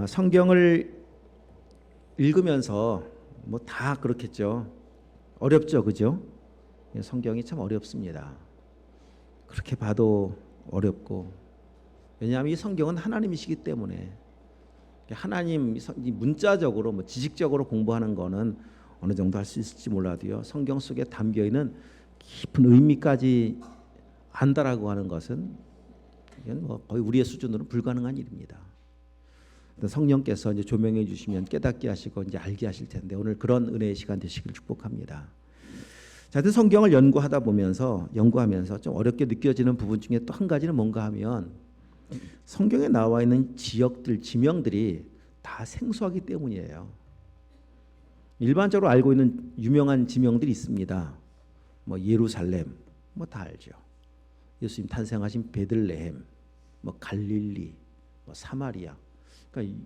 성경을 읽으면서 뭐 다 그렇겠죠. 어렵죠, 그죠? 성경이 참 어렵습니다. 그렇게 봐도 어렵고, 왜냐하면 이 성경은 하나님이시기 때문에 하나님 문자적으로 뭐 지식적으로 공부하는 거는 어느 정도 할 수 있을지 몰라도요, 성경 속에 담겨 있는 깊은 의미까지 안다라고 하는 것은 이건 뭐 거의 우리의 수준으로는 불가능한 일입니다. 성령께서 이제 조명해 주시면 깨닫게 하시고 이제 알게 하실 텐데, 오늘 그런 은혜의 시간 되시길 축복합니다. 자, 하여튼 성경을 연구하면서 좀 어렵게 느껴지는 부분 중에 또 한 가지는 뭔가 하면, 성경에 나와 있는 지역들, 지명들이 다 생소하기 때문이에요. 일반적으로 알고 있는 유명한 지명들이 있습니다. 뭐 예루살렘, 뭐 다 알죠. 예수님 탄생하신 베들레헴, 뭐 갈릴리, 뭐 사마리아. 그러니까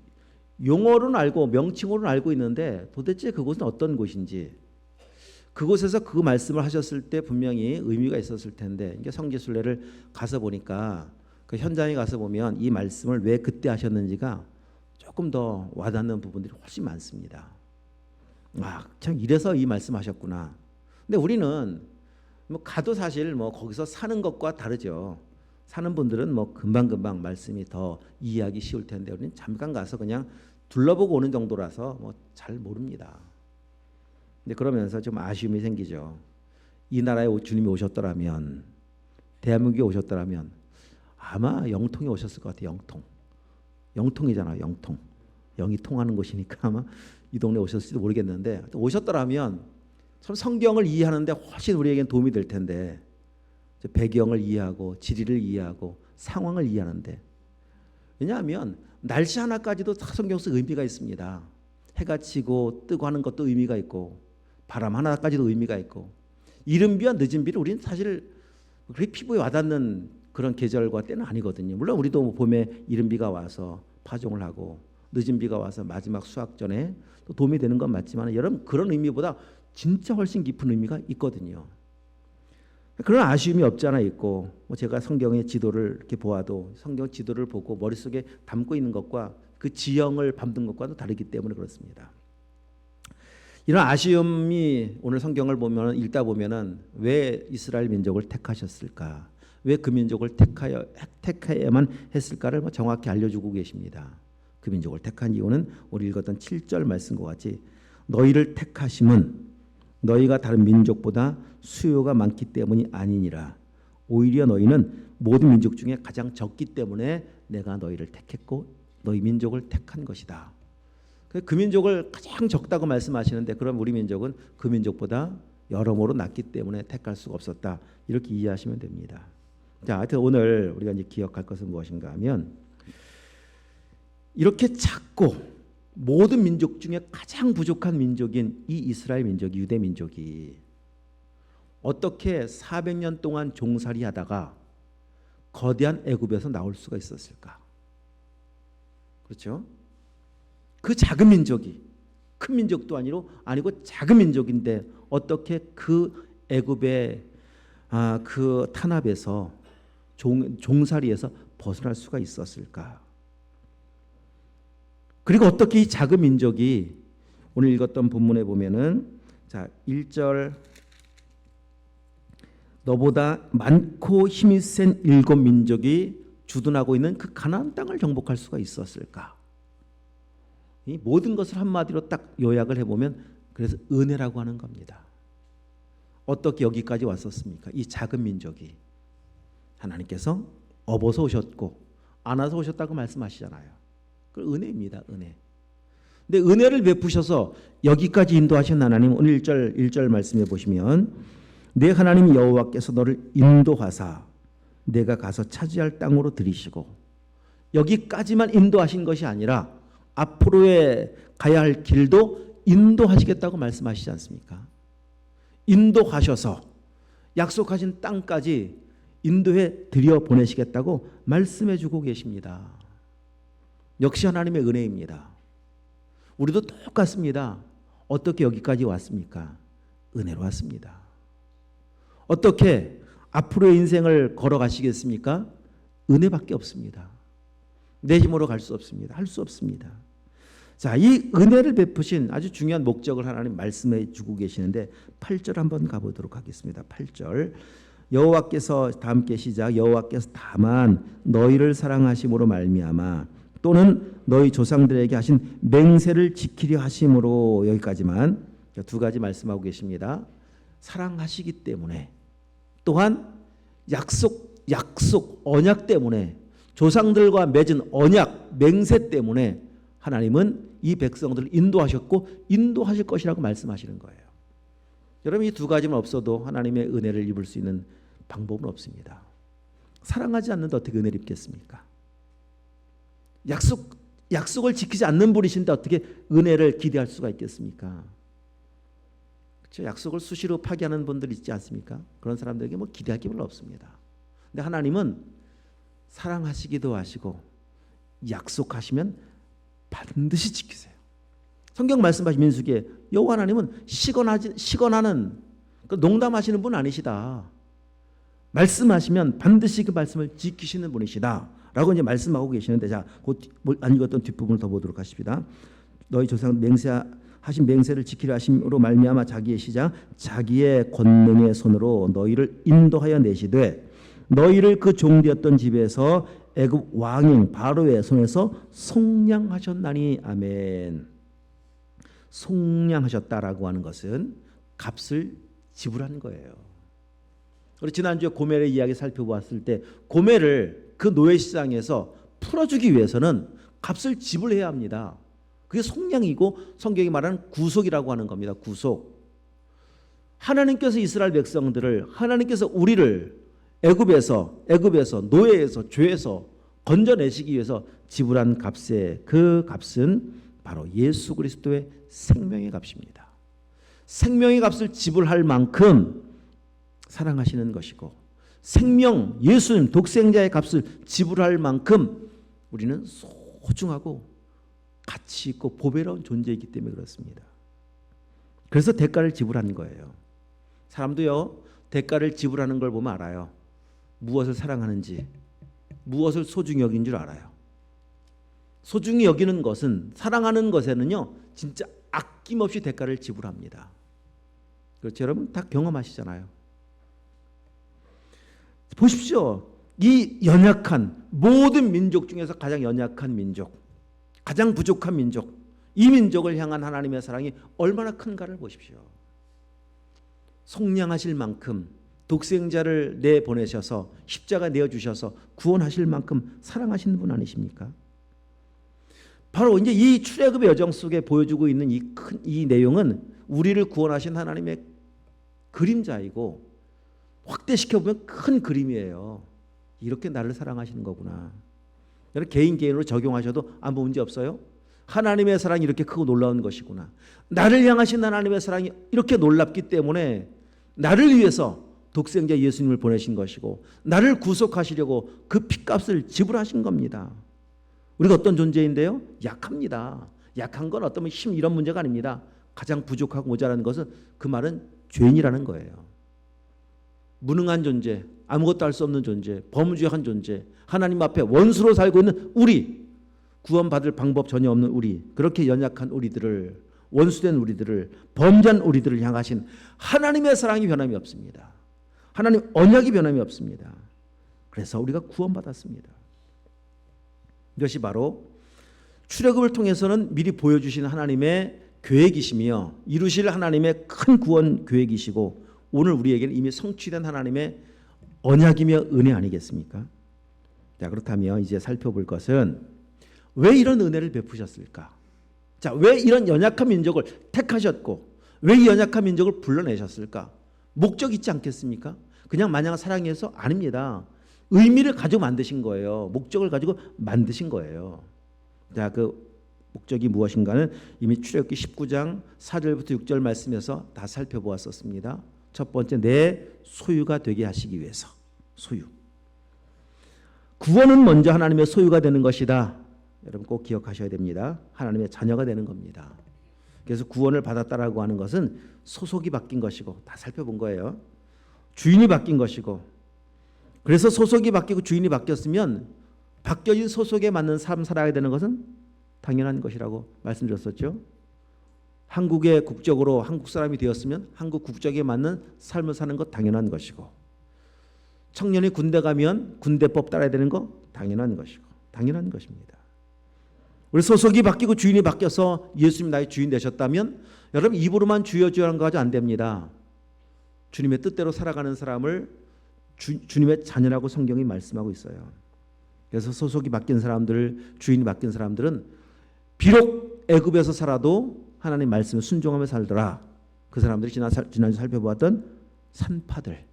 용어로는 알고 명칭으로는 알고 있는데 도대체 그곳은 어떤 곳인지, 그곳에서 그 말씀을 하셨을 때 분명히 의미가 있었을 텐데, 이게 성지순례를 가서 보니까 그 현장에 가서 보면 이 말씀을 왜 그때 하셨는지가 조금 더 와닿는 부분들이 훨씬 많습니다. 참 이래서 이 말씀하셨구나. 근데 우리는 뭐 가도 사실 뭐 거기서 사는 것과 다르죠. 사는 분들은 뭐 금방금방 말씀이 더 이해하기 쉬울 텐데, 우리는 잠깐 가서 그냥 둘러보고 오는 정도라서 뭐 잘 모릅니다. 근데 그러면서 좀 아쉬움이 생기죠. 이 나라에 주님이 오셨더라면, 대한민국에 오셨더라면 아마 영통에 오셨을 것 같아요. 영통이잖아요. 영통. 영이 통하는 곳이니까 아마 이 동네에 오셨을지도 모르겠는데, 오셨더라면 참 성경을 이해하는데 훨씬 우리에겐 도움이 될 텐데, 배경을 이해하고 지리를 이해하고 상황을 이해하는데, 왜냐하면 날씨 하나까지도 다 성경 속 의미가 있습니다. 해가 지고 뜨고 하는 것도 의미가 있고, 바람 하나까지도 의미가 있고, 이른 비와 늦은 비를 우리는 사실 그렇게 피부에 와닿는 그런 계절과 때는 아니거든요. 물론 우리도 봄에 이른 비가 와서 파종을 하고 늦은 비가 와서 마지막 수확 전에 또 도움이 되는 건 맞지만, 여러분 그런 의미보다 진짜 훨씬 깊은 의미가 있거든요. 그런 아쉬움이 없지 않아 있고, 제가 성경의 지도를 이렇게 보아도 성경 지도를 보고 머릿속에 담고 있는 것과 그 지형을 밟는 것과도 다르기 때문에 그렇습니다. 이런 아쉬움이 오늘 성경을 보면, 읽다 보면은 왜 이스라엘 민족을 택하셨을까? 왜 그 민족을 택해야만 했을까를 정확히 알려주고 계십니다. 그 민족을 택한 이유는 우리 읽었던 7절 말씀과 같이, 너희를 택하심은 너희가 다른 민족보다 수요가 많기 때문이 아니니라. 오히려 너희는 모든 민족 중에 가장 적기 때문에 내가 너희를 택했고 너희 민족을 택한 것이다. 그 민족을 가장 적다고 말씀하시는데, 그럼 우리 민족은 그 민족보다 여러모로 낮기 때문에 택할 수가 없었다. 이렇게 이해하시면 됩니다. 자, 하여튼 오늘 우리가 이제 기억할 것은 무엇인가 하면, 이렇게 작고 모든 민족 중에 가장 부족한 민족인 이 이스라엘 민족이, 유대 민족이 어떻게 400년 동안 종살이 하다가 거대한 애굽에서 나올 수가 있었을까? 그렇죠? 그 작은 민족이, 큰 민족도 아니고 작은 민족인데 어떻게 그 애굽의 그 탄압에서 종살이에서 벗어날 수가 있었을까? 그리고 어떻게 이 작은 민족이, 오늘 읽었던 본문에 보면은, 자 1절, 너보다 많고 힘이 센 7민족이 주둔하고 있는 그 가나안 땅을 정복할 수가 있었을까? 이 모든 것을 한마디로 딱 요약을 해보면, 그래서 은혜라고 하는 겁니다. 어떻게 여기까지 왔었습니까? 이 작은 민족이 하나님께서 업어서 오셨고 안아서 오셨다고 말씀하시잖아요. 그 은혜입니다. 은혜. 근데 은혜를 베푸셔서 여기까지 인도하신 하나님, 오늘 1절 말씀해 보시면, 내 하나님 여호와께서 너를 인도하사 내가 가서 차지할 땅으로 들이시고, 여기까지만 인도하신 것이 아니라 앞으로에 가야 할 길도 인도하시겠다고 말씀하시지 않습니까? 인도하셔서 약속하신 땅까지 인도해 들여보내시겠다고 말씀해 주고 계십니다. 역시 하나님의 은혜입니다. 우리도 똑같습니다. 어떻게 여기까지 왔습니까? 은혜로 왔습니다. 어떻게 앞으로의 인생을 걸어가시겠습니까? 은혜밖에 없습니다. 내 힘으로 갈 수 없습니다. 할 수 없습니다. 자, 이 은혜를 베푸신 아주 중요한 목적을 하나님 말씀해 주고 계시는데 8절 한번 가보도록 하겠습니다. 8절 여호와께서 다 함께 시작. 여호와께서 다만 너희를 사랑하심으로 말미암아 또는 너희 조상들에게 하신 맹세를 지키려 하심으로, 여기까지만 두 가지 말씀하고 계십니다. 사랑하시기 때문에, 또한 약속 언약 때문에, 조상들과 맺은 언약 맹세 때문에 하나님은 이 백성들을 인도하셨고 인도하실 것이라고 말씀하시는 거예요. 여러분, 이 두 가지만 없어도 하나님의 은혜를 입을 수 있는 방법은 없습니다. 사랑하지 않는데 어떻게 은혜를 입겠습니까? 약속을 지키지 않는 분이신데 어떻게 은혜를 기대할 수가 있겠습니까? 그렇죠? 약속을 수시로 파기하는 분들 있지 않습니까? 그런 사람들에게 뭐 기대할 게 별로 없습니다. 근데 하나님은 사랑하시기도 하시고 약속하시면 반드시 지키세요. 성경 말씀하신 민수기에 여호와 하나님은 시건하는, 농담하시는 분 아니시다. 말씀하시면 반드시 그 말씀을 지키시는 분이시다 라고 이제 말씀하고 계시는데, 자, 안 읽었던 뒷부분을 더 보도록 하십니다. 너희 조상 맹세하신 맹세를 지키려 하심으로 말미암아 자기의 시작 자기의 권능의 손으로 너희를 인도하여 내시되 너희를 그 종되었던 집에서 애굽 왕인 바로의 손에서 속량하셨나니. 아멘. 속량하셨다라고 하는 것은 값을 지불한 거예요. 우리 지난주에 고멜의 이야기 살펴보았을 때 고멜을 그 노예 시장에서 풀어주기 위해서는 값을 지불해야 합니다. 그게 속량이고 성경이 말하는 구속이라고 하는 겁니다. 구속. 하나님께서 이스라엘 백성들을, 하나님께서 우리를 애굽에서 노예에서 죄에서 건져내시기 위해서 지불한 값의 그 값은 바로 예수 그리스도의 생명의 값입니다. 생명의 값을 지불할 만큼 사랑하시는 것이고, 생명 예수님 독생자의 값을 지불할 만큼 우리는 소중하고 가치 있고 보배로운 존재이기 때문에 그렇습니다. 그래서 대가를 지불한 거예요. 사람도요, 대가를 지불하는 걸 보면 알아요. 무엇을 사랑하는지, 무엇을 소중히 여긴 줄 알아요. 소중히 여기는 것은, 사랑하는 것에는요 진짜 아낌없이 대가를 지불합니다. 그렇죠? 여러분 다 경험하시잖아요. 보십시오. 이 연약한, 모든 민족 중에서 가장 연약한 민족, 가장 부족한 민족, 이 민족을 향한 하나님의 사랑이 얼마나 큰가를 보십시오. 속량하실 만큼 독생자를 내보내셔서 십자가 내어주셔서 구원하실 만큼 사랑하시는 분 아니십니까? 바로 이제 이 출애굽의 여정 속에 보여주고 있는 이 내용은 우리를 구원하신 하나님의 그림자이고, 확대시켜보면 큰 그림이에요. 이렇게 나를 사랑하시는 거구나. 여러분 개인으로 적용하셔도 아무 문제 없어요. 하나님의 사랑이 이렇게 크고 놀라운 것이구나. 나를 향하신 하나님의 사랑이 이렇게 놀랍기 때문에 나를 위해서 독생자 예수님을 보내신 것이고, 나를 구속하시려고 그 핏값을 지불하신 겁니다. 우리가 어떤 존재인데요? 약합니다. 약한 건 어떤 힘 이런 문제가 아닙니다. 가장 부족하고 모자란 것은, 그 말은 죄인이라는 거예요. 무능한 존재, 아무것도 할 수 없는 존재, 범죄한 존재, 하나님 앞에 원수로 살고 있는 우리, 구원받을 방법 전혀 없는 우리, 그렇게 연약한 우리들을, 원수된 우리들을, 범죄한 우리들을 향하신 하나님의 사랑이 변함이 없습니다. 하나님 언약이 변함이 없습니다. 그래서 우리가 구원받았습니다. 이것이 바로 출애굽을 통해서는 미리 보여주신 하나님의 계획이시며 이루실 하나님의 큰 구원 계획이시고, 오늘 우리에게는 이미 성취된 하나님의 언약이며 은혜 아니겠습니까? 자, 그렇다면 이제 살펴볼 것은 왜 이런 은혜를 베푸셨을까? 자, 왜 이런 연약한 민족을 택하셨고 왜 이 연약한 민족을 불러내셨을까? 목적 있지 않겠습니까? 그냥 마냥 사랑해서 아닙니다. 의미를 가지고 만드신 거예요. 목적을 가지고 만드신 거예요. 자, 그 목적이 무엇인가는 이미 출애굽기 19장 4절부터 6절 말씀에서 다 살펴보았었습니다. 첫 번째, 내 소유가 되게 하시기 위해서. 소유. 구원은 먼저 하나님의 소유가 되는 것이다. 여러분 꼭 기억하셔야 됩니다. 하나님의 자녀가 되는 겁니다. 그래서 구원을 받았다라고 하는 것은 소속이 바뀐 것이고, 다 살펴본 거예요. 주인이 바뀐 것이고, 그래서 소속이 바뀌고 주인이 바뀌었으면 바뀌어진 소속에 맞는 삶 살아야 되는 것은 당연한 것이라고 말씀드렸었죠. 한국의 국적으로 한국 사람이 되었으면 한국 국적에 맞는 삶을 사는 것 당연한 것이고, 청년이 군대 가면 군대법 따라야 되는 거 당연한 것이고, 당연한 것입니다. 우리 소속이 바뀌고 주인이 바뀌어서 예수님 나의 주인 되셨다면 여러분 입으로만 주여 주여 하는 거 가지고 안 됩니다. 주님의 뜻대로 살아가는 사람을 주님의 자녀라고 성경이 말씀하고 있어요. 그래서 소속이 바뀐 사람들, 주인이 바뀐 사람들은 비록 애굽에서 살아도 하나님 말씀에 순종하며 살더라. 그 사람들이 지난주 살펴보았던 산파들.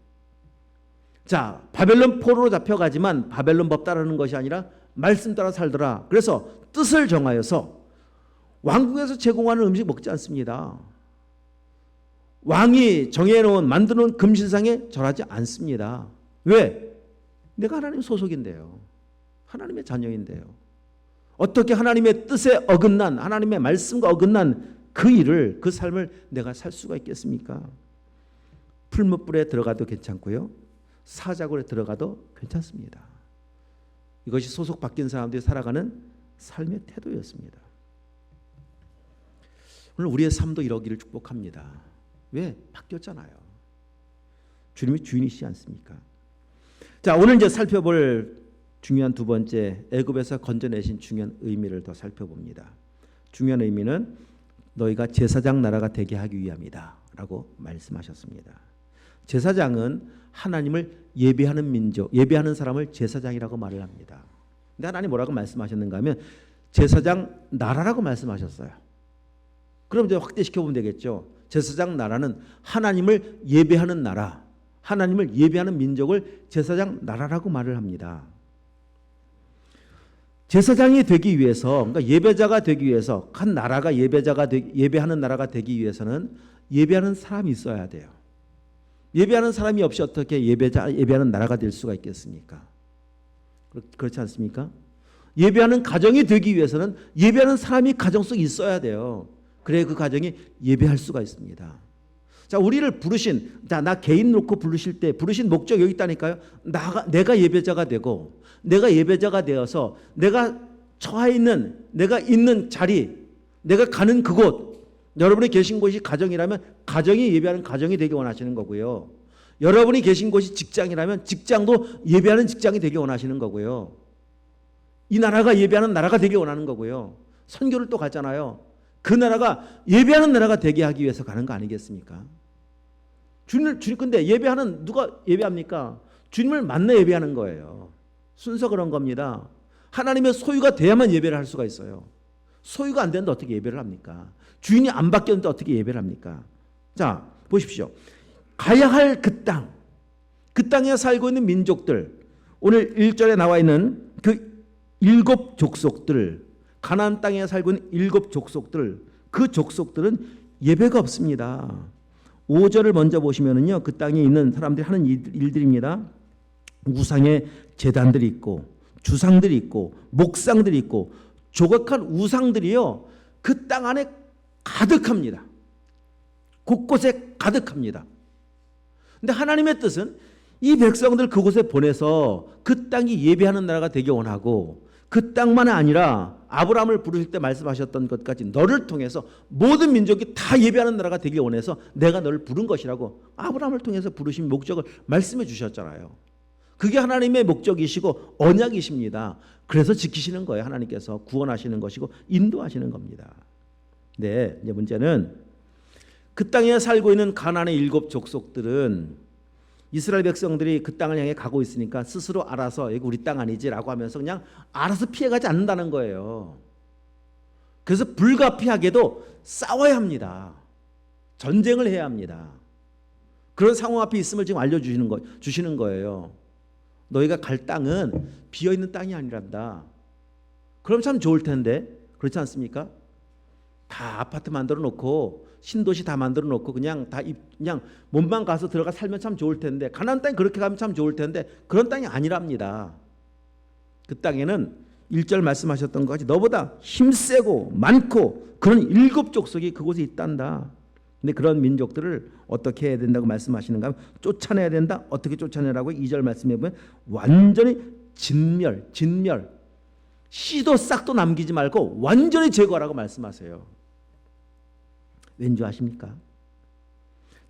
자, 바벨론 포로로 잡혀가지만 바벨론 법 따르는 것이 아니라 말씀 따라 살더라. 그래서 뜻을 정하여서 왕궁에서 제공하는 음식 먹지 않습니다. 왕이 정해놓은 만드는 금신상에 절하지 않습니다. 왜? 내가 하나님 소속인데요. 하나님의 자녀인데요. 어떻게 하나님의 뜻에 어긋난, 하나님의 말씀과 어긋난 그 일을, 그 삶을 내가 살 수가 있겠습니까? 풀무불에 들어가도 괜찮고요, 사자굴에 들어가도 괜찮습니다. 이것이 소속 바뀐 사람들이 살아가는 삶의 태도였습니다. 오늘 우리의 삶도 이러기를 축복합니다. 왜? 바뀌었잖아요. 주님이 주인이시지 않습니까? 자, 오늘 이제 살펴볼 중요한 두 번째, 애굽에서 건져내신 중요한 의미를 더 살펴봅니다. 중요한 의미는 너희가 제사장 나라가 되게 하기 위함이다 라고 말씀하셨습니다. 제사장은 하나님을 예배하는 민족, 예배하는 사람을 제사장이라고 말을 합니다. 근데 하나님 뭐라고 말씀하셨는가 하면 제사장 나라라고 말씀하셨어요. 그럼 이제 확대시켜보면 되겠죠. 제사장 나라는 하나님을 예배하는 나라, 하나님을 예배하는 민족을 제사장 나라라고 말을 합니다. 제사장이 되기 위해서, 그러니까 예배자가 되기 위해서, 한 나라가 예배하는 나라가 되기 위해서는 예배하는 사람이 있어야 돼요. 예배하는 사람이 없이 어떻게 예배하는 나라가 될 수가 있겠습니까? 그렇지 않습니까? 예배하는 가정이 되기 위해서는 예배하는 사람이 가정 속에 있어야 돼요. 그래야 그 가정이 예배할 수가 있습니다. 자, 우리를 부르신, 나 개인 놓고 부르실 때 부르신 목적 여기 있다니까요. 내가 예배자가 되고, 내가 예배자가 되어서 내가 처해 있는, 내가 있는 자리, 내가 가는 그곳, 여러분이 계신 곳이 가정이라면 가정이 예배하는 가정이 되기 원하시는 거고요. 여러분이 계신 곳이 직장이라면 직장도 예배하는 직장이 되기 원하시는 거고요. 이 나라가 예배하는 나라가 되기 원하는 거고요. 선교를 또 가잖아요. 그 나라가 예배하는 나라가 되게 하기 위해서 가는 거 아니겠습니까? 주님 근데 예배하는, 누가 예배합니까? 주님을 만나 예배하는 거예요. 순서 그런 겁니다. 하나님의 소유가 돼야만 예배를 할 수가 있어요. 소유가 안 되는데 어떻게 예배를 합니까? 주인이 안 바뀌었는데 어떻게 예배를 합니까? 자, 보십시오. 가야 할 그 땅, 그 땅에 살고 있는 민족들, 오늘 1절에 나와 있는 그 7 족속들, 가나안 땅에 살고 있는 7 족속들, 그 족속들은 예배가 없습니다. 5절을 먼저 보시면은요, 그 땅에 있는 사람들이 하는 일들입니다. 우상의 제단들이 있고, 주상들이 있고, 목상들이 있고, 조각한 우상들이요, 그 땅 안에 가득합니다. 곳곳에 가득합니다. 근데 하나님의 뜻은 이 백성들 그곳에 보내서 그 땅이 예배하는 나라가 되기 원하고, 그 땅만 아니라 아브라함을 부르실 때 말씀하셨던 것까지 너를 통해서 모든 민족이 다 예배하는 나라가 되기 원해서 내가 너를 부른 것이라고 아브라함을 통해서 부르신 목적을 말씀해 주셨잖아요. 그게 하나님의 목적이시고 언약이십니다. 그래서 지키시는 거예요. 하나님께서 구원하시는 것이고 인도하시는 겁니다. 네, 이제 문제는 그 땅에 살고 있는 가나안의 7 족속들은 이스라엘 백성들이 그 땅을 향해 가고 있으니까 스스로 알아서 여기 우리 땅 아니지라고 하면서 그냥 알아서 피해가지 않는다는 거예요. 그래서 불가피하게도 싸워야 합니다. 전쟁을 해야 합니다. 그런 상황 앞에 있음을 지금 주시는 거예요. 너희가 갈 땅은 비어있는 땅이 아니란다. 그럼 참 좋을 텐데 그렇지 않습니까? 다 아파트 만들어 놓고 신도시 다 만들어 놓고 그냥 몸만 가서 들어가 살면 참 좋을 텐데, 가나안 땅에 그렇게 가면 참 좋을 텐데 그런 땅이 아니랍니다. 그 땅에는 1절 말씀하셨던 것이 너보다 힘세고 많고 그런 7 족속이 그곳에 있단다. 근데 그런 민족들을 어떻게 해야 된다고 말씀하시는가 하면 쫓아내야 된다. 어떻게 쫓아내라고 2절 말씀해 보면 완전히 진멸, 씨도 싹도 남기지 말고 완전히 제거하라고 말씀하세요. 왠지 아십니까?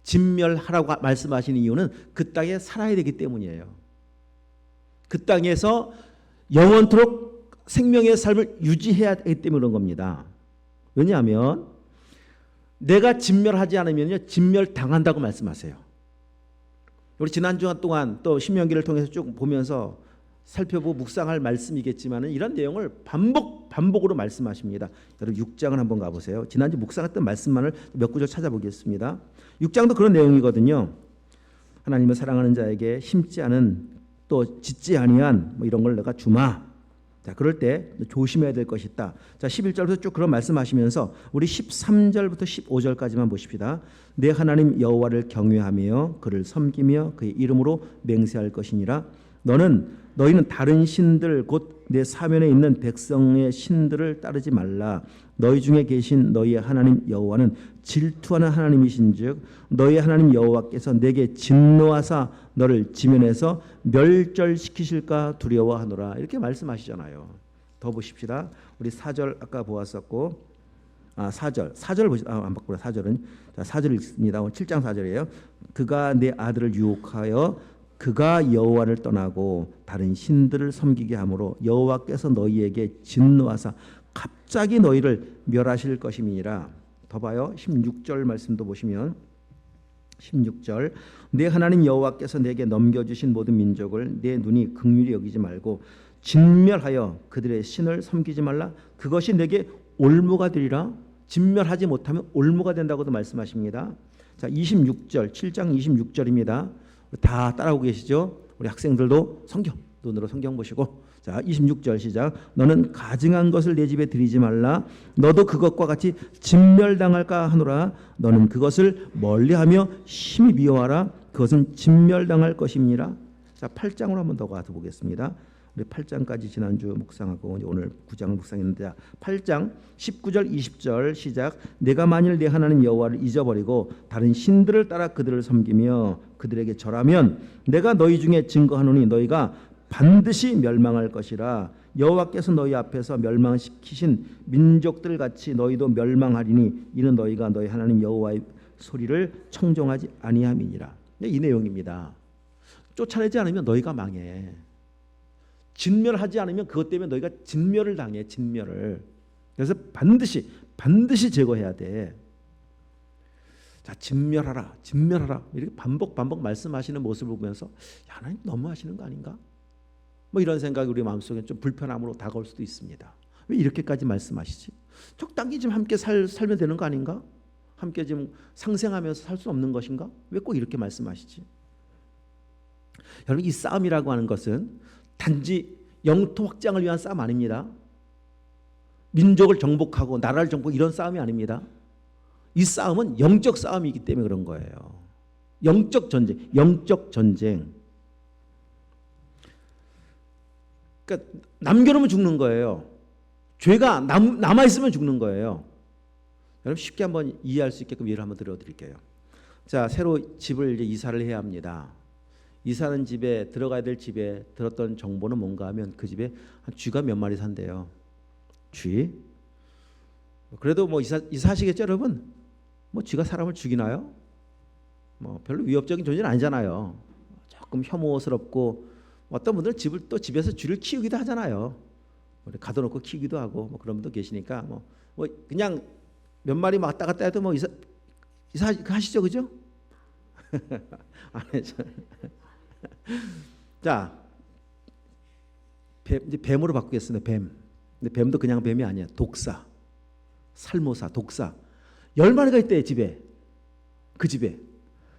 진멸하라고 말씀하시는 이유는 그 땅에 살아야 되기 때문이에요. 그 땅에서 영원토록 생명의 삶을 유지해야 하기 때문에 그런 겁니다. 왜냐하면 내가 진멸하지 않으면요, 진멸당한다고 말씀하세요. 우리 지난 주간 동안 또 신명기를 통해서 쭉 보면서 살펴보고 묵상할 말씀이겠지만 이런 내용을 반복으로 말씀하십니다. 여러분 6장을 한번 가보세요. 지난주 묵상했던 말씀만을 몇 구절 찾아보겠습니다. 6장도 그런 내용이거든요. 하나님을 사랑하는 자에게 심지 않은 또 짓지 아니한 뭐 이런 걸 내가 주마. 자, 그럴 때 조심해야 될 것이 있다. 자, 11절부터 쭉 그런 말씀하시면서 우리 13절부터 15절까지만 보십시다. 내 하나님 여호와를 경외하며 그를 섬기며 그의 이름으로 맹세할 것이니라. 너희는 다른 신들 곧 내 사면에 있는 백성의 신들을 따르지 말라. 너희 중에 계신 너희의 하나님 여호와는 질투하는 하나님이신즉 너희의 하나님 여호와께서 내게 진노하사 너를 지면에서 멸절시키실까 두려워하노라. 이렇게 말씀하시잖아요. 더 보십시다. 우리 4절 아까 보았었고 4절 보시다. 안 바꾸라. 4절은 자, 4절 읽습니다. 7장 4절이에요. 그가 내 아들을 유혹하여 그가 여호와를 떠나고 다른 신들을 섬기게 하므로 여호와께서 너희에게 진노하사 갑자기 너희를 멸하실 것임이니라. 더 봐요. 16절 말씀도 보시면 16절 내 하나님 여호와께서 내게 넘겨주신 모든 민족을 내 눈이 긍휼히 여기지 말고 진멸하여 그들의 신을 섬기지 말라. 그것이 내게 올무가 되리라. 진멸하지 못하면 올무가 된다고도 말씀하십니다. 자, 26절 7장 26절입니다. 다 따라오고 계시죠? 우리 학생들도 눈으로 성경 보시고 자 26절 시작. 너는 가증한 것을 내 집에 들이지 말라. 너도 그것과 같이 진멸당할까 하노라. 너는 그것을 멀리하며 심히 미워하라. 그것은 진멸당할 것임이니라. 자 8장으로 한번 더 가서 보겠습니다. 우리 8장까지 지난주 묵상하고 오늘 9장을 묵상했는데 8장 19절 20절 시작. 내가 만일 내 하나님 여호와를 잊어버리고 다른 신들을 따라 그들을 섬기며 그들에게 절하면 내가 너희 중에 증거하노니 너희가 반드시 멸망할 것이라. 여호와께서 너희 앞에서 멸망시키신 민족들 같이 너희도 멸망하리니 이는 너희가 너희 하나님 여호와의 소리를 청종하지 아니함이니라. 이 내용입니다. 쫓아내지 않으면 너희가 망해. 진멸하지 않으면 그것 때문에 너희가 진멸을 당해. 진멸을. 그래서 반드시 제거해야 돼. 자, 진멸하라 이렇게 반복 말씀하시는 모습을 보면서 야, 하나님 너무 하시는 거 아닌가? 뭐 이런 생각이 우리 마음속에 좀 불편함으로 다가올 수도 있습니다. 왜 이렇게까지 말씀하시지? 적당히 좀 함께 살면 되는 거 아닌가? 함께 좀 상생하면서 살 수 없는 것인가? 왜 꼭 이렇게 말씀하시지? 여러분 이 싸움이라고 하는 것은 단지 영토 확장을 위한 싸움 아닙니다. 민족을 정복하고 나라를 정복 이런 싸움이 아닙니다. 이 싸움은 영적 싸움이기 때문에 그런 거예요. 영적 전쟁. 그러니까 남겨놓으면 죽는 거예요. 죄가 남아있으면 죽는 거예요. 여러분 쉽게 한번 이해할 수 있게끔 예를 한번 들어드릴게요. 자, 새로 집을 이제 이사를 해야 합니다. 이사하는 집에 들어가야 될 집에 들었던 정보는 뭔가 하면 그 집에 쥐가 몇 마리 산대요. 쥐. 그래도 뭐 이사하시겠죠 여러분? 뭐 쥐가 사람을 죽이나요? 뭐 별로 위협적인 존재는 아니잖아요. 조금 혐오스럽고 어떤 분들은 집에서 쥐를 키우기도 하잖아요. 가둬놓고 키우기도 하고 뭐 그런 분도 계시니까 뭐 그냥 몇 마리 왔다 갔다 해도 뭐 이사 하시죠, 그죠? 안 해죠. 자, 이제 뱀으로 바꾸겠습니다. 뱀. 근데 뱀도 그냥 뱀이 아니야. 독사, 살모사, 독사. 10마리가 있대 집에. 그 집에.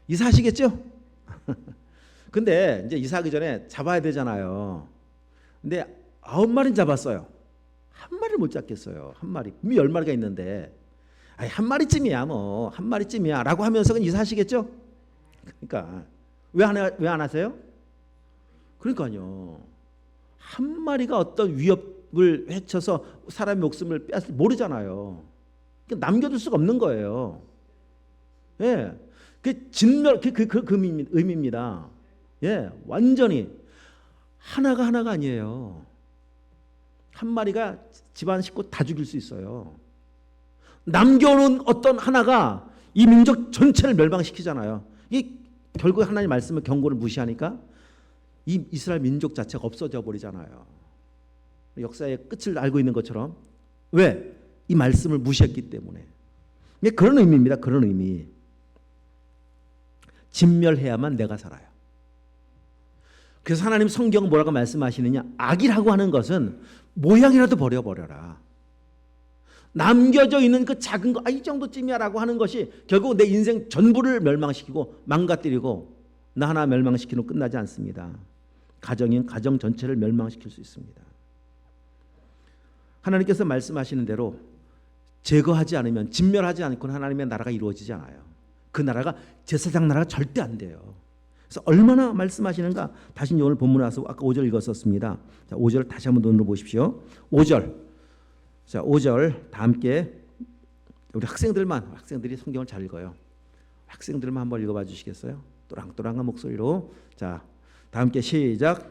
이사하시겠죠? 근데 이제 이사하기 전에 잡아야 되잖아요. 근데 9마리는 잡았어요. 한 마리를 못 잡겠어요. 한 마리. 이미 10마리가 있는데. 아니, 한 마리쯤이야 뭐. 한 마리쯤이야 라고 하면서 이사하시겠죠? 그러니까 왜 안 하세요? 그러니까요. 한 마리가 어떤 위협을 헤쳐서 사람의 목숨을 빼앗을지 모르잖아요. 그러니까 남겨둘 수가 없는 거예요. 예, 그 진멸 그 의미입니다. 예, 완전히 하나가 아니에요. 한 마리가 집안 식구 다 죽일 수 있어요. 남겨놓은 어떤 하나가 이 민족 전체를 멸망시키잖아요. 이 결국 하나님 말씀을 경고를 무시하니까 이 이스라엘 민족 자체가 없어져 버리잖아요. 역사의 끝을 알고 있는 것처럼. 왜? 이 말씀을 무시했기 때문에. 그런 의미입니다. 그런 의미. 진멸해야만 내가 살아요. 그래서 하나님 성경은 뭐라고 말씀하시느냐? 악이라고 하는 것은 모양이라도 버려버려라. 남겨져 있는 그 작은 거, 이 정도쯤이야 라고 하는 것이 결국 내 인생 전부를 멸망시키고 망가뜨리고 나 하나 멸망시키는 끝나지 않습니다. 가정인 가정 전체를 멸망시킬 수 있습니다. 하나님께서 말씀하시는 대로 제거하지 않으면, 진멸하지 않고는 하나님의 나라가 이루어지지 않아요. 그 나라가 제사장 나라가 절대 안 돼요. 그래서 얼마나 말씀하시는가. 다시 오늘 본문에 와서 아까 5절 읽었었습니다. 자, 5절 다시 한번 눈으로 보십시오. 5절. 자, 5절 다 함께 우리 학생들이 성경을 잘 읽어요. 학생들만 한번 읽어봐 주시겠어요? 또랑또랑한 목소리로. 자, 다 함께 시작.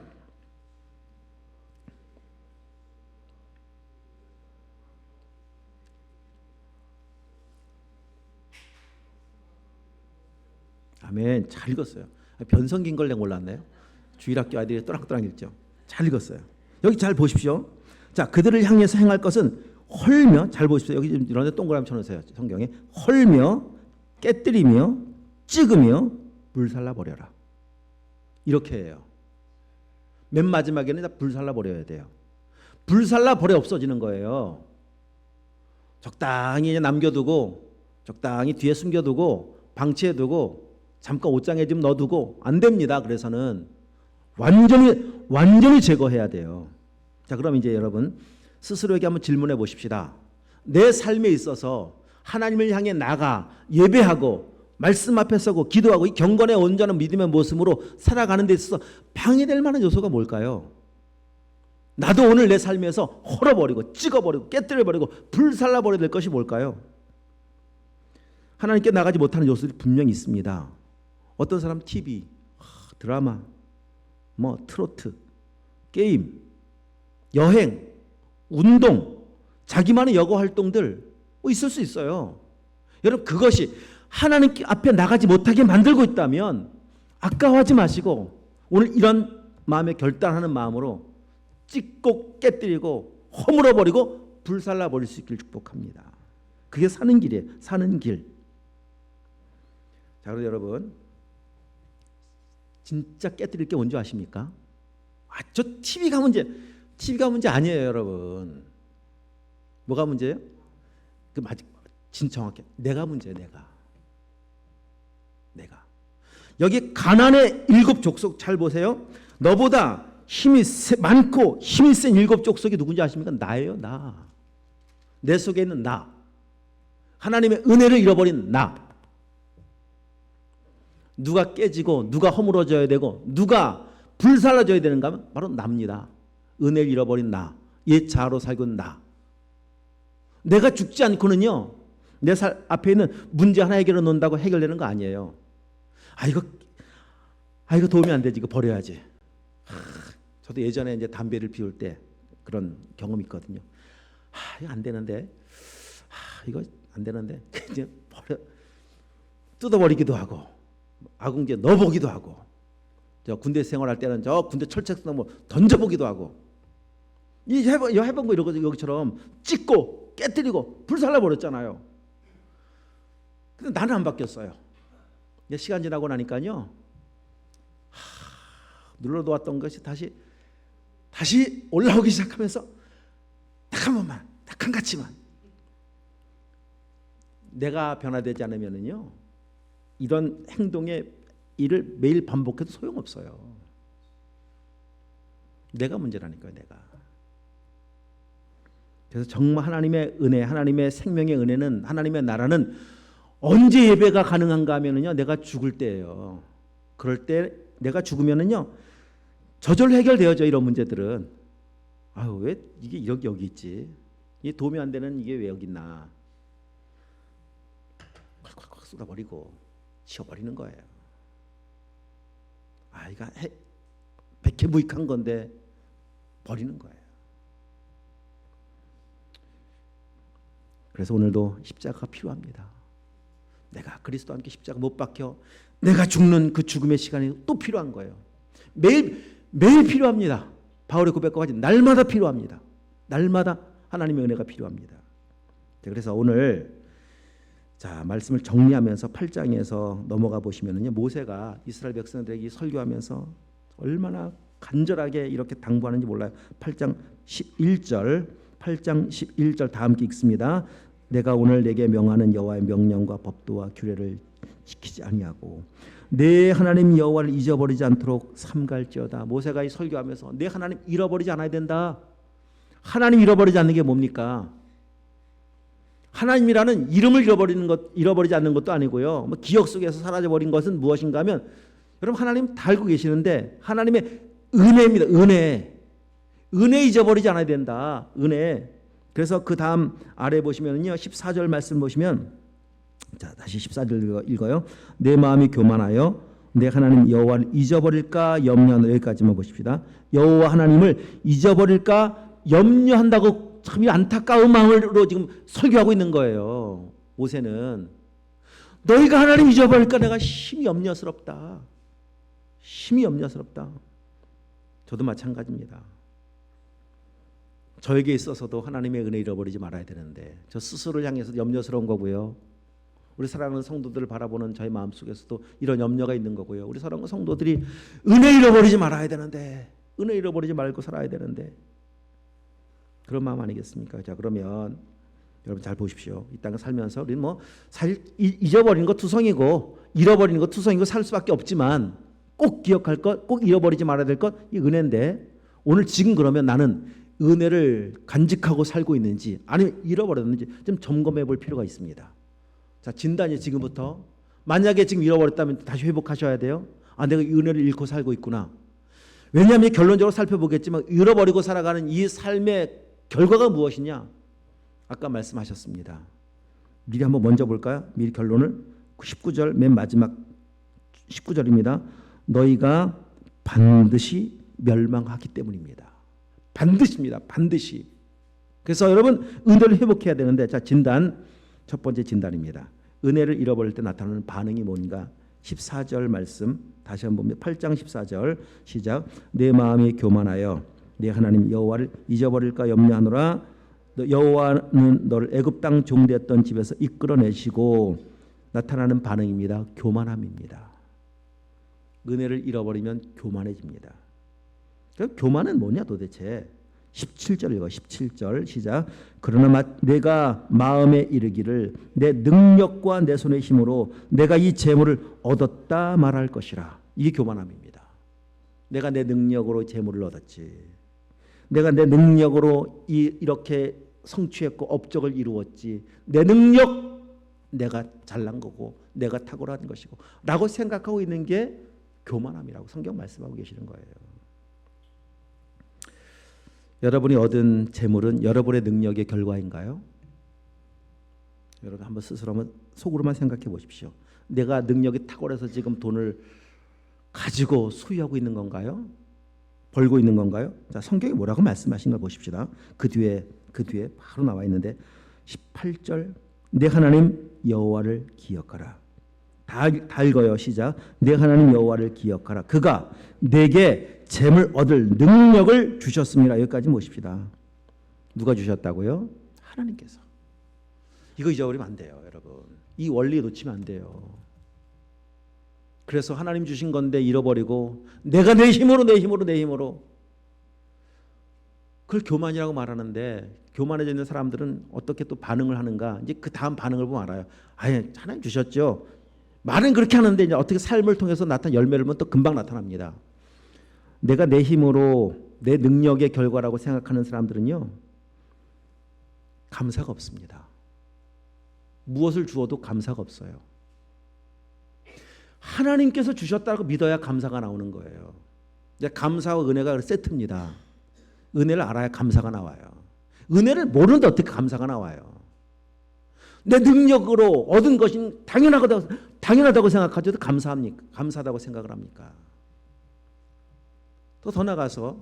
아멘. 잘 읽었어요. 변성긴 걸 내가 몰랐네요. 주일학교 아이들이 또랑또랑 읽죠. 잘 읽었어요. 여기 잘 보십시오. 자, 그들을 향해서 행할 것은 헐며, 잘 보십시오. 여기 이런 데 동그라미 쳐놓으세요. 성경에. 헐며 깨뜨리며 찍으며 불살라 버려라. 이렇게 해요. 맨 마지막에는 다 불살라 버려야 돼요. 불살라 버려 없어지는 거예요. 적당히 남겨두고, 적당히 뒤에 숨겨두고, 방치해두고, 잠깐 옷장에 좀 넣어두고 안 됩니다. 그래서는 완전히 제거해야 돼요. 자, 그럼 이제 여러분 스스로에게 한번 질문해 보십시다. 내 삶에 있어서 하나님을 향해 나가 예배하고 말씀 앞에 서고 기도하고 이 경건의 온전한 믿음의 모습으로 살아가는 데 있어서 방해될 만한 요소가 뭘까요? 나도 오늘 내 삶에서 헐어버리고 찍어버리고 깨뜨려버리고 불살라버려야 될 것이 뭘까요? 하나님께 나가지 못하는 요소들이 분명히 있습니다. 어떤 사람 TV, 드라마, 트로트, 게임, 여행, 운동, 자기만의 여가 활동들 있을 수 있어요. 여러분 그것이 하나님 앞에 나가지 못하게 만들고 있다면 아까워하지 마시고 오늘 이런 마음에 결단하는 마음으로 찢고 깨뜨리고 허물어버리고 불살라버릴 수 있기를 축복합니다. 그게 사는 길이에요. 사는 길. 자, 그래서 여러분 진짜 깨뜨릴 게 뭔지 아십니까? 저 TV가 문제 아니에요, 여러분. 뭐가 문제예요? 정확해. 내가 문제예요, 내가. 여기 가나안의 7 족속 잘 보세요. 너보다 많고 힘이 센 7 족속이 누군지 아십니까? 나예요, 나. 내 속에 있는 나. 하나님의 은혜를 잃어버린 나. 누가 깨지고 누가 허물어져야 되고 누가 불살라져야 되는가 하면 바로 납니다. 은혜를 잃어버린 나, 옛 자아로 살고 있는 나. 내가 죽지 않고는요 내 앞에 있는 문제 하나 해결해 놓는다고 해결되는 거 아니에요. 이거 도움이 안 되지, 이거 버려야지. 저도 예전에 이제 담배를 피울 때 그런 경험이 있거든요. 이거 안 되는데, 이거 안 되는데 이제 뜯어버리기도 하고 아궁지에 넣어보기도 하고, 저 군대 생활할 때는 저 군대 철책상 던져보기도 하고, 해본 거 여기처럼 찢고 깨뜨리고 불살라 버렸잖아요. 근데 나는 안 바뀌었어요. 시간 지나고 나니까요, 눌러놓았던 것이 다시 올라오기 시작하면서 딱 한 번만, 딱 한 가지만. 내가 변화되지 않으면은요, 이런 행동의 일을 매일 반복해도 소용없어요. 내가 문제라니까요, 내가. 그래서 정말 하나님의 은혜, 하나님의 생명의 은혜는, 하나님의 나라는 언제 예배가 가능한가 하면은요, 내가 죽을 때예요. 그럴 때 내가 죽으면은요, 저절로 해결되어져. 이런 문제들은. 왜 이게 여기 있지? 이게 도움이 안 되는 이게 왜 여기 있나? 콱콱콱 쏟아버리고 치워버리는 거예요. 이거 백해무익한 건데 버리는 거예요. 그래서 오늘도 십자가가 필요합니다. 내가 그리스도와 함께 십자가 못 박혀 내가 죽는 그 죽음의 시간이 또 필요한 거예요. 매일 필요합니다. 바울의 고백과 같이 날마다 필요합니다. 날마다 하나님의 은혜가 필요합니다. 그래서 오늘 자 말씀을 정리하면서 8장에서 넘어가 보시면은요, 모세가 이스라엘 백성들에게 설교하면서 얼마나 간절하게 이렇게 당부하는지 몰라요. 8장 11절 다 함께 읽습니다. 내가 오늘 내게 명하는 여호와의 명령과 법도와 규례를 지키지 아니하고 내 하나님 여호와를 잊어버리지 않도록 삼갈지어다. 모세가 이 설교하면서 내 하나님 잃어버리지 않아야 된다. 하나님 잃어버리지 않는 게 뭡니까? 하나님이라는 이름을 잃어버리지 않는 것도 아니고요. 뭐 기억 속에서 사라져 버린 것은 무엇인가 하면 여러분 하나님 다 알고 계시는데 하나님의 은혜입니다. 은혜 잊어버리지 않아야 된다. 은혜. 그래서 그 다음 아래 보시면요, 14절 말씀 보시면, 자 다시 14절 읽어요. 내 마음이 교만하여 내 하나님 여호와를 잊어버릴까 염려하는, 여기까지만 보십시다. 여호와 하나님을 잊어버릴까 염려한다고 참 안타까운 마음으로 지금 설교하고 있는 거예요. 모세는 너희가 하나님 잊어버릴까 내가 심히 염려스럽다. 심히 염려스럽다. 저도 마찬가지입니다. 저에게 있어서도 하나님의 은혜 잃어버리지 말아야 되는데 저 스스로를 향해서 염려스러운 거고요. 우리 사랑하는 성도들을 바라보는 저희 마음속에서도 이런 염려가 있는 거고요. 우리 사랑하는 성도들이 은혜 잃어버리지 말아야 되는데, 은혜 잃어버리지 말고 살아야 되는데, 그런 마음 아니겠습니까? 자 그러면 여러분 잘 보십시오. 이 땅에 살면서 우리는 뭐 사실 잊어버리는 거 투성이고 잃어버리는 거 투성이고 살 수밖에 없지만 꼭 기억할 것, 꼭 잃어버리지 말아야 될 것, 이 은혜인데 오늘 지금 그러면 나는 은혜를 간직하고 살고 있는지 아니면 잃어버렸는지 좀 점검해 볼 필요가 있습니다. 자 진단이 지금부터, 만약에 지금 잃어버렸다면 다시 회복하셔야 돼요. 아 내가 은혜를 잃고 살고 있구나. 왜냐하면 결론적으로 살펴보겠지만 잃어버리고 살아가는 이 삶의 결과가 무엇이냐? 아까 말씀하셨습니다. 미리 한번 먼저 볼까요? 미리 결론을 19절 맨 마지막 19절입니다. 너희가 반드시 멸망하기 때문입니다. 반드시입니다. 반드시. 그래서 여러분 은혜를 회복해야 되는데, 자 진단, 첫 번째 진단입니다. 은혜를 잃어버릴 때 나타나는 반응이 뭔가? 14절 말씀 다시 한번 보면 8장 14절 시작. 내 마음이 교만하여 내 하나님 여호와를 잊어버릴까 염려하노라. 여호와는 너를 애굽 땅 종되었던 집에서 이끌어내시고, 나타나는 반응입니다. 교만함입니다. 은혜를 잃어버리면 교만해집니다. 그럼 교만은 뭐냐 도대체? 17절 읽어. 17절 시작. 그러나 내가 마음에 이르기를 내 능력과 내 손의 힘으로 내가 이 재물을 얻었다 말할 것이라. 이게 교만함입니다. 내가 내 능력으로 재물을 얻었지. 내가 내 능력으로 이렇게 성취했고 업적을 이루었지. 내 능력, 내가 잘난 거고 내가 탁월한 것이고 라고 생각하고 있는 게 교만함이라고 성경 말씀하고 계시는 거예요. 여러분이 얻은 재물은 여러분의 능력의 결과인가요? 여러분 한번 스스로 한번 속으로만 생각해 보십시오. 내가 능력이 탁월해서 지금 돈을 가지고 소유하고 있는 건가요? 벌고 있는 건가요? 자, 성경이 뭐라고 말씀하신가 보십시다. 그 뒤에 바로 나와 있는데 18절 내 하나님 여호와를 기억하라. 다 읽어요. 시작. 내 하나님 여호와를 기억하라. 그가 내게 재물 얻을 능력을 주셨습니다. 여기까지 모십시다. 누가 주셨다고요? 하나님께서. 이거 잊어버리면 안 돼요, 여러분. 이 원리 놓치면 안 돼요. 그래서 하나님 주신 건데 잃어버리고 내가 내 힘으로 그걸 교만이라고 말하는데, 교만해져 있는 사람들은 어떻게 또 반응을 하는가? 이제 그 다음 반응을 보면 알아요. 아예 하나님 주셨죠. 말은 그렇게 하는데 이제 어떻게 삶을 통해서 나타난 열매를 보면 또 금방 나타납니다. 내가 내 힘으로 내 능력의 결과라고 생각하는 사람들은요, 감사가 없습니다. 무엇을 주어도 감사가 없어요. 하나님께서 주셨다고 믿어야 감사가 나오는 거예요. 감사와 은혜가 세트입니다. 은혜를 알아야 감사가 나와요. 은혜를 모르는데 어떻게 감사가 나와요? 내 능력으로 얻은 것이 당연하다고 생각하죠. 감사합니까? 감사하다고 생각을 합니까? 또 더 나가서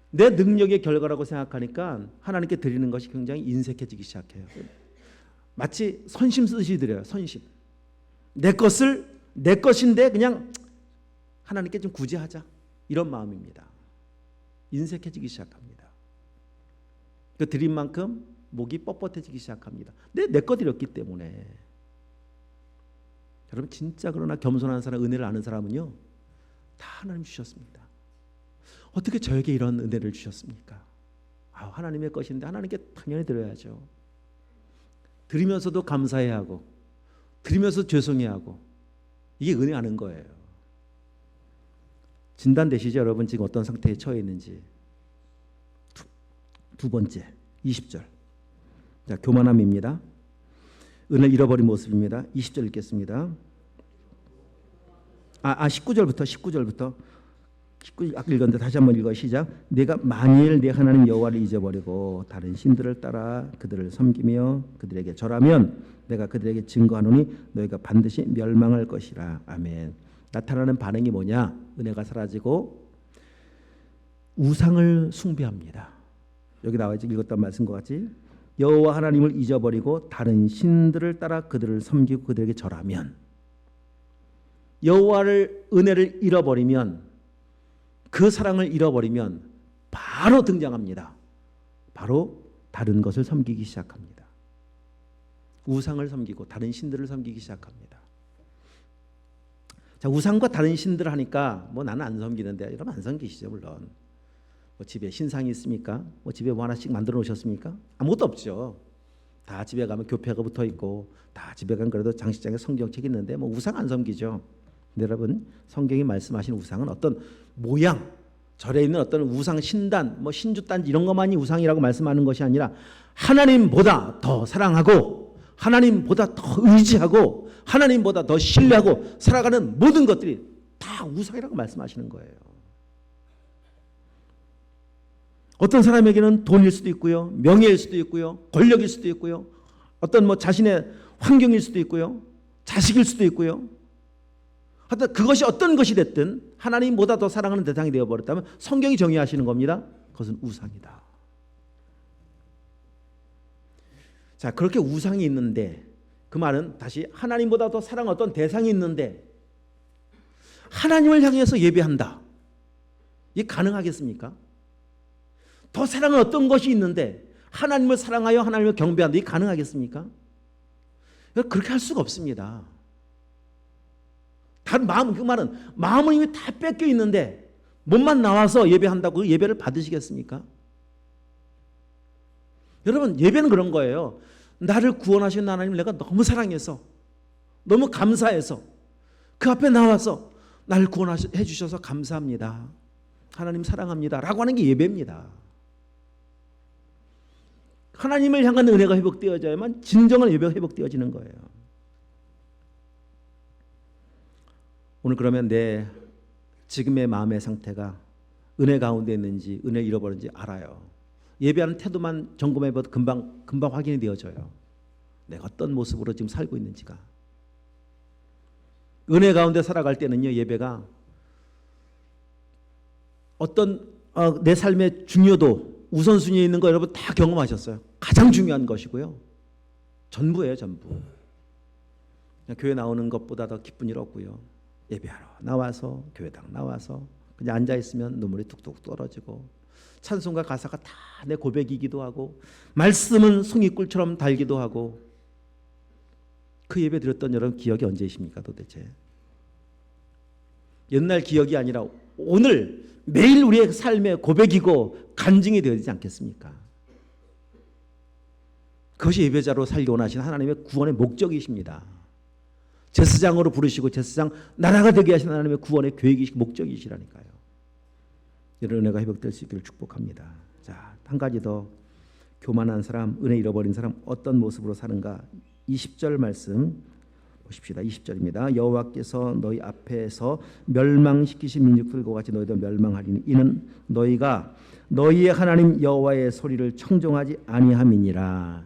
내 능력의 결과라고 생각하니까 하나님께 드리는 것이 굉장히 인색해지기 시작해요. 마치 선심 쓰듯이 드려요. 선심. 내 것을 내 것인데 그냥 하나님께 좀 구제하자, 이런 마음입니다. 인색해지기 시작합니다. 그 드린 만큼 목이 뻣뻣해지기 시작합니다. 내 것 드렸기 때문에. 여러분, 진짜 그러나 겸손한 사람, 은혜를 아는 사람은요, 다 하나님 주셨습니다. 어떻게 저에게 이런 은혜를 주셨습니까? 하나님의 것인데 하나님께 당연히 드려야죠. 드리면서도 감사해야 하고, 드리면서 죄송해야 하고, 이게 은혜 아는 거예요. 진단되시죠, 여러분? 지금 어떤 상태에 처해 있는지. 두 번째, 20절. 자, 교만함입니다. 은혜를 잃어버린 모습입니다. 20절 읽겠습니다. 19절부터 19 아까 읽었는데 다시 한번 읽어. 시작. 내가 만일 내 하나님 여호와를 잊어버리고 다른 신들을 따라 그들을 섬기며 그들에게 절하면 내가 그들에게 증거하노니 너희가 반드시 멸망할 것이라. 아멘. 나타나는 반응이 뭐냐? 은혜가 사라지고 우상을 숭배합니다. 여기 나와 있지, 읽었던 말씀과 같이 여호와 하나님을 잊어버리고 다른 신들을 따라 그들을 섬기고 그들에게 절하면, 여호와를 은혜를 잃어버리면, 그 사랑을 잃어버리면 바로 등장합니다. 바로 다른 것을 섬기기 시작합니다. 우상을 섬기고 다른 신들을 섬기기 시작합니다. 자, 우상과 다른 신들을 하니까 나는 안 섬기는데, 여러분 안 섬기시죠 물론. 집에 신상이 있습니까? 집에 하나씩 만들어 놓으셨습니까? 아무것도 없죠. 다 집에 가면 교패가 붙어 있고, 다 집에 가면 그래도 장식장에 성경책이 있는데 우상 안 섬기죠. 근데 여러분, 성경이 말씀하신 우상은 어떤 모양, 절에 있는 어떤 우상 신단, 신주단 이런 것만이 우상이라고 말씀하는 것이 아니라 하나님보다 더 사랑하고, 하나님보다 더 의지하고, 하나님보다 더 신뢰하고 살아가는 모든 것들이 다 우상이라고 말씀하시는 거예요. 어떤 사람에게는 돈일 수도 있고요, 명예일 수도 있고요, 권력일 수도 있고요, 어떤 자신의 환경일 수도 있고요, 자식일 수도 있고요. 하여튼 그것이 어떤 것이 됐든 하나님보다 더 사랑하는 대상이 되어버렸다면 성경이 정의하시는 겁니다. 그것은 우상이다. 자, 그렇게 우상이 있는데, 그 말은 다시 하나님보다 더 사랑하는 어떤 대상이 있는데 하나님을 향해서 예배한다. 이게 가능하겠습니까? 더 사랑하는 어떤 것이 있는데 하나님을 사랑하여 하나님을 경배한다. 이게 가능하겠습니까? 그렇게 할 수가 없습니다. 다른 마음, 그 말은 마음은 이미 다 뺏겨 있는데 몸만 나와서 예배한다고 그 예배를 받으시겠습니까? 여러분, 예배는 그런 거예요. 나를 구원하신 하나님을 내가 너무 사랑해서, 너무 감사해서 그 앞에 나와서 나를 구원해 주셔서 감사합니다, 하나님 사랑합니다 라고 하는 게 예배입니다. 하나님을 향한 은혜가 회복되어져야만 진정한 예배가 회복되어지는 거예요. 오늘 그러면 내 지금의 마음의 상태가 은혜 가운데 있는지 은혜를 잃어버렸는지 알아요. 예배하는 태도만 점검해봐도 금방 확인이 되어져요. 내가 어떤 모습으로 지금 살고 있는지가. 은혜 가운데 살아갈 때는요, 예배가 어떤 내 삶의 중요도, 우선순위에 있는 거 여러분 다 경험하셨어요. 가장 중요한 것이고요, 전부예요, 전부. 그냥 교회 나오는 것보다 더 기쁜 일 없고요. 예배하러 나와서, 교회당 나와서 그냥 앉아있으면 눈물이 뚝뚝 떨어지고, 찬송가 가사가 다 내 고백이기도 하고, 말씀은 송이꿀처럼 달기도 하고. 그 예배 드렸던 여러분 기억이 언제이십니까 도대체? 옛날 기억이 아니라 오늘 매일 우리의 삶의 고백이고 간증이 되어야 되지 않겠습니까? 그것이 예배자로 살기 원하시는 하나님의 구원의 목적이십니다. 제사장으로 부르시고 제사장 나라가 되게 하시는 하나님의 구원의 계획이시고 목적이시라니까요. 이런 은혜가 회복될 수 있기를 축복합니다. 자, 한 가지 더. 교만한 사람, 은혜 잃어버린 사람 어떤 모습으로 사는가? 20절 말씀 보십시다. 20절입니다. 여호와께서 너희 앞에서 멸망시키신 민족들과 같이 너희도 멸망하리니 이는 너희가 너희의 하나님 여호와의 소리를 청종하지 아니함이니라.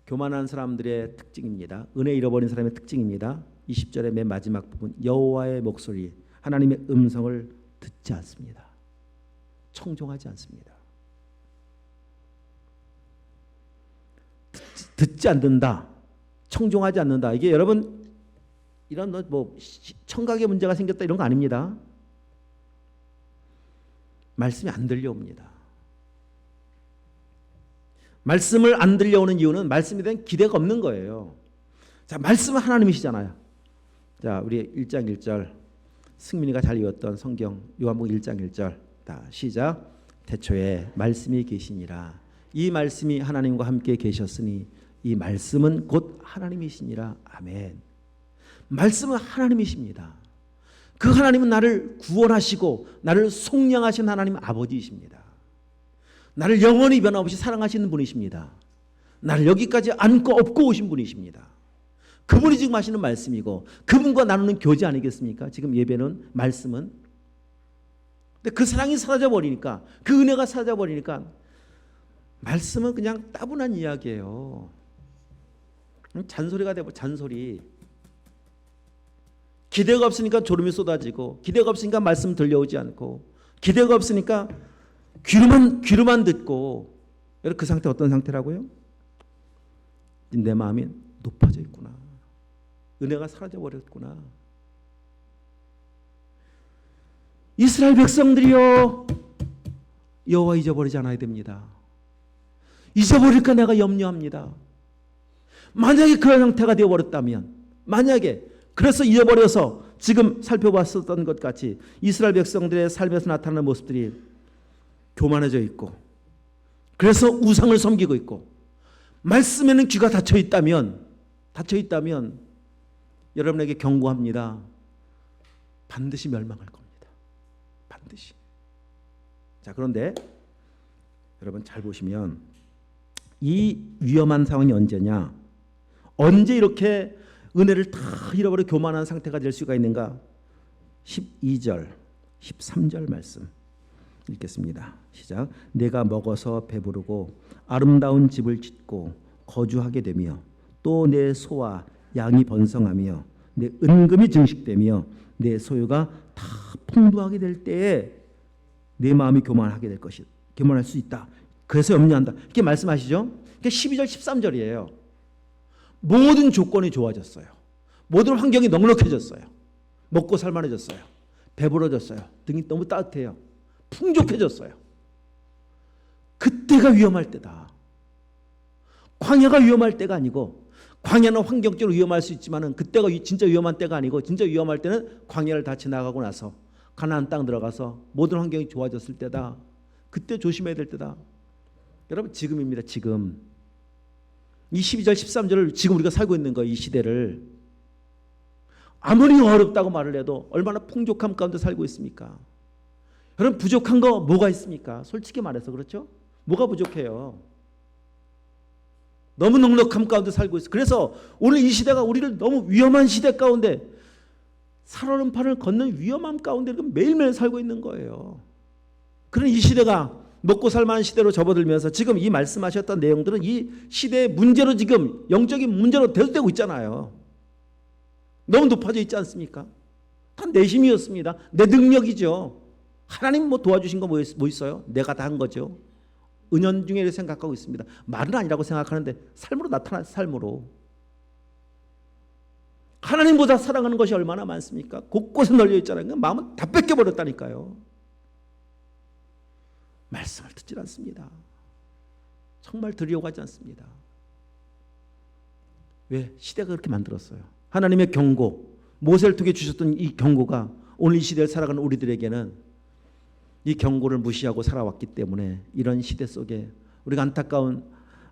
교만한 사람들의 특징입니다. 은혜 잃어버린 사람의 특징입니다. 20절의 맨 마지막 부분, 여호와의 목소리, 하나님의 음성을 듣지 않습니다. 청종하지 않습니다. 듣지 않는다, 청종하지 않는다. 이게 여러분 이런 뭐 청각의 문제가 생겼다 이런 거 아닙니다. 말씀이 안 들려옵니다. 말씀을 안 들려오는 이유는 말씀에 대한 기대가 없는 거예요. 자, 말씀은 하나님이시잖아요. 자, 우리 1장 1절 승민이가 잘 읽었던 성경 요한복음 1장 1절 다 시작. 태초에 말씀이 계시니라. 이 말씀이 하나님과 함께 계셨으니 이 말씀은 곧 하나님이시니라. 아멘. 말씀은 하나님이십니다. 그 하나님은 나를 구원하시고 나를 속량하신 하나님 아버지이십니다. 나를 영원히 변함없이 사랑하시는 분이십니다. 나를 여기까지 안고 업고 오신 분이십니다. 그분이 지금 하시는 말씀이고 그분과 나누는 교제 아니겠습니까? 지금 예배는 말씀은. 근데 그 사랑이 사라져 버리니까, 그 은혜가 사라져 버리니까 말씀은 그냥 따분한 이야기예요. 잔소리가 되고 잔소리. 기대가 없으니까 졸음이 쏟아지고, 기대가 없으니까 말씀 들려오지 않고, 기대가 없으니까 귀로만 듣고. 여러분 그 상태 어떤 상태라고요? 내 마음이 높아져 있구나. 은혜가 사라져 버렸구나. 이스라엘 백성들이여, 여호와 잊어버리지 않아야 됩니다. 잊어버릴까 내가 염려합니다. 만약에 그런 상태가 되어버렸다면, 만약에 그래서 잊어버려서 지금 살펴봤었던 것 같이 이스라엘 백성들의 삶에서 나타나는 모습들이 교만해져 있고, 그래서 우상을 섬기고 있고, 말씀에는 귀가 닫혀 있다면 여러분에게 경고합니다. 반드시 멸망할 겁니다. 반드시. 자, 그런데 여러분 잘 보시면 이 위험한 상황이 언제냐? 언제 이렇게 은혜를 다 잃어버려 교만한 상태가 될 수가 있는가? 12절, 13절 말씀 읽겠습니다. 시작. 내가 먹어서 배부르고 아름다운 집을 짓고 거주하게 되며 또 내 소와 양이 번성하며 내 은금이 증식되며 내 소유가 다 풍부하게 될 때에 내 마음이 교만하게 될 것이다. 교만할 수 있다. 그래서 염려한다. 이렇게 말씀하시죠. 12절 13절이에요. 모든 조건이 좋아졌어요. 모든 환경이 넉넉해졌어요. 먹고 살만해졌어요. 배부러졌어요. 등이 너무 따뜻해요. 풍족해졌어요. 그때가 위험할 때다. 광야가 위험할 때가 아니고, 광야는 환경적으로 위험할 수 있지만 그때가 진짜 위험한 때가 아니고, 진짜 위험할 때는 광야를 다 지나가고 나서 가나안 땅 들어가서 모든 환경이 좋아졌을 때다. 그때 조심해야 될 때다. 여러분 지금입니다. 지금 이 12절 13절을 지금 우리가 살고 있는 거예요. 이 시대를. 아무리 어렵다고 말을 해도 얼마나 풍족함 가운데 살고 있습니까? 여러분 부족한 거 뭐가 있습니까? 솔직히 말해서 그렇죠? 뭐가 부족해요? 너무 넉넉함 가운데 살고 있어요. 그래서 오늘 이 시대가 우리를 너무 위험한 시대 가운데, 살얼음판을 걷는 위험함 가운데 매일매일 살고 있는 거예요. 그런 이 시대가 먹고 살만한 시대로 접어들면서 지금 이 말씀하셨던 내용들은 이 시대의 문제로, 지금 영적인 문제로 대두되고 있잖아요. 너무 높아져 있지 않습니까? 다 내 힘이었습니다. 내 능력이죠. 하나님 뭐 도와주신 거 뭐 있어요? 내가 다 한 거죠. 은연중에 생각하고 있습니다. 말은 아니라고 생각하는데 삶으로 나타나요. 삶으로. 하나님보다 사랑하는 것이 얼마나 많습니까? 곳곳에 널려 있잖아요. 마음은 다 뺏겨버렸다니까요. 말씀을 듣지 않습니다. 정말 들으려고 하지 않습니다. 왜? 시대가 그렇게 만들었어요. 하나님의 경고, 모세를 통해 주셨던 이 경고가 오늘 이 시대를 살아가는 우리들에게는 이 경고를 무시하고 살아왔기 때문에 이런 시대 속에 우리가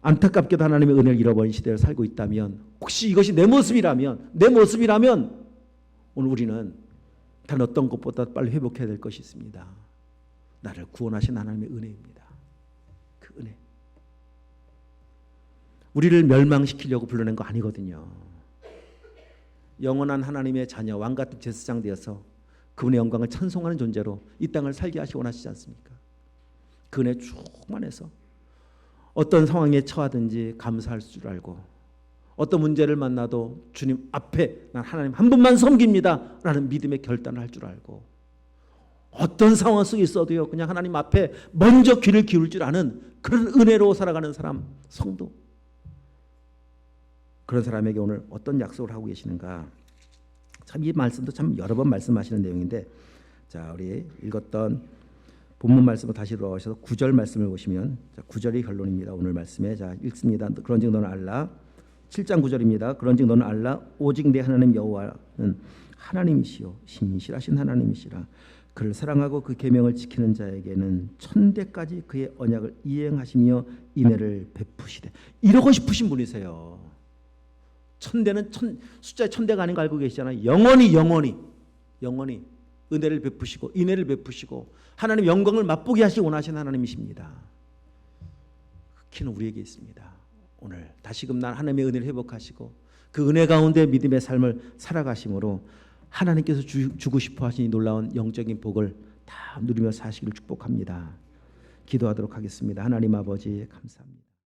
안타깝게도 하나님의 은혜를 잃어버린 시대를 살고 있다면, 혹시 이것이 내 모습이라면 오늘 우리는 다른 어떤 것보다 빨리 회복해야 될 것이 있습니다. 나를 구원하신 하나님의 은혜입니다. 그 은혜. 우리를 멸망시키려고 불러낸 거 아니거든요. 영원한 하나님의 자녀, 왕같은 제사장 되어서 그분의 영광을 찬송하는 존재로 이 땅을 살게 하시고 원하시지 않습니까? 그 은혜 충만해서 어떤 상황에 처하든지 감사할 줄 알고, 어떤 문제를 만나도 주님 앞에 난 하나님 한 분만 섬깁니다 라는 믿음의 결단을 할 줄 알고, 어떤 상황 속에 있어도요, 그냥 하나님 앞에 먼저 귀를 기울일 줄 아는 그런 은혜로 살아가는 사람, 성도. 그런 사람에게 오늘 어떤 약속을 하고 계시는가? 참 이 말씀도 참 여러 번 말씀하시는 내용인데, 자, 우리 읽었던 본문 말씀을 다시 돌아오셔서 9절 말씀을 보시면, 자, 9절이 결론입니다. 오늘 말씀에. 자, 읽습니다. 그런즉 너는 알라. 7장 9절입니다. 그런즉 너는 알라. 오직 내 하나님 여호와는 하나님이시요 신실하신 하나님이시라. 그를 사랑하고 그 계명을 지키는 자에게는 천대까지 그의 언약을 이행하시며 인애를 베푸시되. 이러고 싶으신 분이세요. 천대는 숫자의 천대가 아닌 거 알고 계시잖아요. 영원히 은혜를 베푸시고 인애를 베푸시고 하나님 영광을 맛보게 하시기 원하시는 하나님이십니다. 그 키는 우리에게 있습니다. 오늘 다시금 난 하나님의 은혜를 회복하시고 그 은혜 가운데 믿음의 삶을 살아가심으로 하나님께서 주고 싶어 하신 이 놀라운 영적인 복을 다 누리며 사시기를 축복합니다. 기도하도록 하겠습니다. 하나님 아버지 감사합니다.